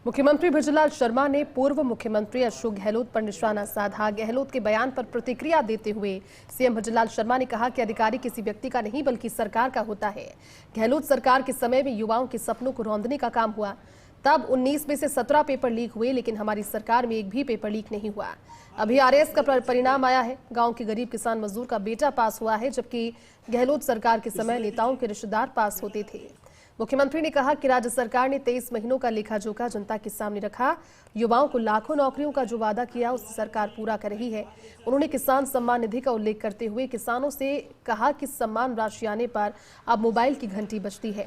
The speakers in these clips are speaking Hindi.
मुख्यमंत्री भजनलाल शर्मा ने पूर्व मुख्यमंत्री अशोक गहलोत पर निशाना साधा। गहलोत के बयान पर प्रतिक्रिया देते हुए सीएम भजनलाल शर्मा ने कहा कि अधिकारी किसी व्यक्ति का नहीं बल्कि सरकार का होता है। गहलोत सरकार के समय में युवाओं के सपनों को रौंदने का काम हुआ, तब 19 में से 17 पेपर लीक हुए, लेकिन हमारी सरकार में एक भी पेपर लीक नहीं हुआ। अभी आरएएस का परिणाम आया है। गांव के गरीब किसान मजदूर का बेटा पास हुआ है, जबकि गहलोत सरकार के समय नेताओं के रिश्तेदार पास होते थे। मुख्यमंत्री ने कहा कि राज्य सरकार ने 23 महीनों का लेखा जोखा जनता के सामने रखा। युवाओं को लाखों नौकरियों का जो वादा किया उसे सरकार पूरा कर रही है। उन्होंने किसान सम्मान निधि का उल्लेख करते हुए किसानों से कहा कि सम्मान राशि आने पर अब मोबाइल की घंटी बजती है।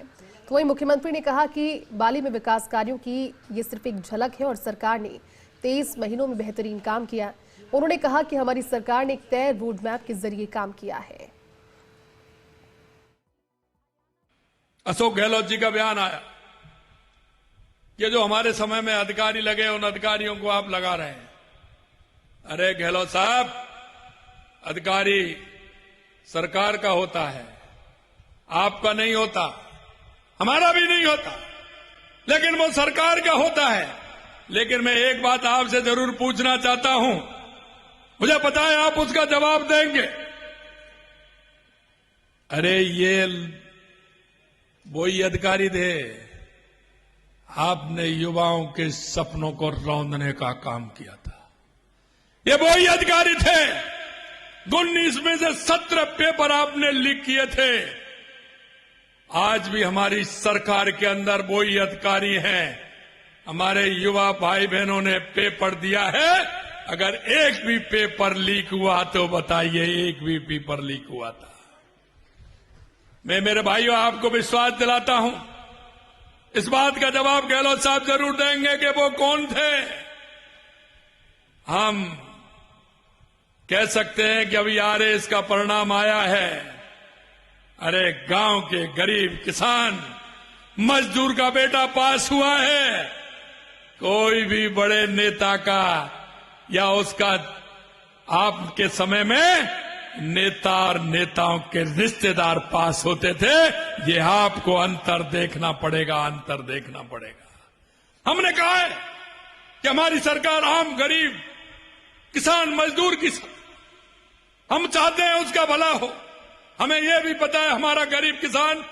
तो वहीं मुख्यमंत्री ने कहा कि बाली में विकास कार्यों की ये सिर्फ एक झलक है और सरकार ने 23 महीनों में बेहतरीन काम किया। उन्होंने कहा कि हमारी सरकार ने एक तय रोड मैप के जरिए काम किया है। अशोक गहलोत जी का बयान आया कि जो हमारे समय में अधिकारी लगे उन अधिकारियों को आप लगा रहे हैं। अरे गहलोत साहब, अधिकारी सरकार का होता है, आपका नहीं होता, हमारा भी नहीं होता, लेकिन वो सरकार का होता है। लेकिन मैं एक बात आपसे जरूर पूछना चाहता हूं, मुझे पता है आप उसका जवाब देंगे। अरे ये वही अधिकारी थे, आपने युवाओं के सपनों को रौंदने का काम किया था। ये वही अधिकारी थे, 19 में से 17 पेपर आपने लीक किए थे। आज भी हमारी सरकार के अंदर वही अधिकारी हैं। हमारे युवा भाई बहनों ने पेपर दिया है। अगर एक भी पेपर लीक हुआ तो बताइए, एक भी पेपर लीक हुआ था। मैं मेरे भाइयों आपको विश्वास दिलाता हूं, इस बात का जवाब गहलोत साहब जरूर देंगे कि वो कौन थे। हम कह सकते हैं कि अभी आरएएस का परिणाम आया है। अरे गांव के गरीब किसान मजदूर का बेटा पास हुआ है। कोई भी बड़े नेता का या उसका आपके समय में नेता और नेताओं के रिश्तेदार पास होते थे। ये आपको अंतर देखना पड़ेगा, अंतर देखना पड़ेगा। हमने कहा है कि हमारी सरकार आम गरीब किसान मजदूर की, हम चाहते हैं उसका भला हो। हमें यह भी पता है हमारा गरीब किसान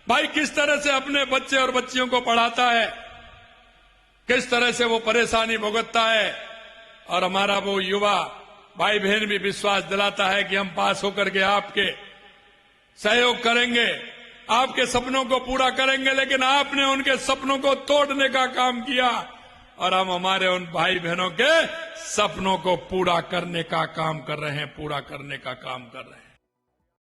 भाई किस तरह से अपने बच्चे और बच्चियों को पढ़ाता है, किस तरह से वो परेशानी भुगतता है। और हमारा वो युवा भाई बहन भी विश्वास दिलाता है कि हम पास होकर के आपके सहयोग करेंगे, आपके सपनों को पूरा करेंगे। लेकिन आपने उनके सपनों को तोड़ने का काम किया और हम हमारे उन भाई बहनों के सपनों को पूरा करने का काम कर रहे हैं, पूरा करने का काम कर रहे हैं।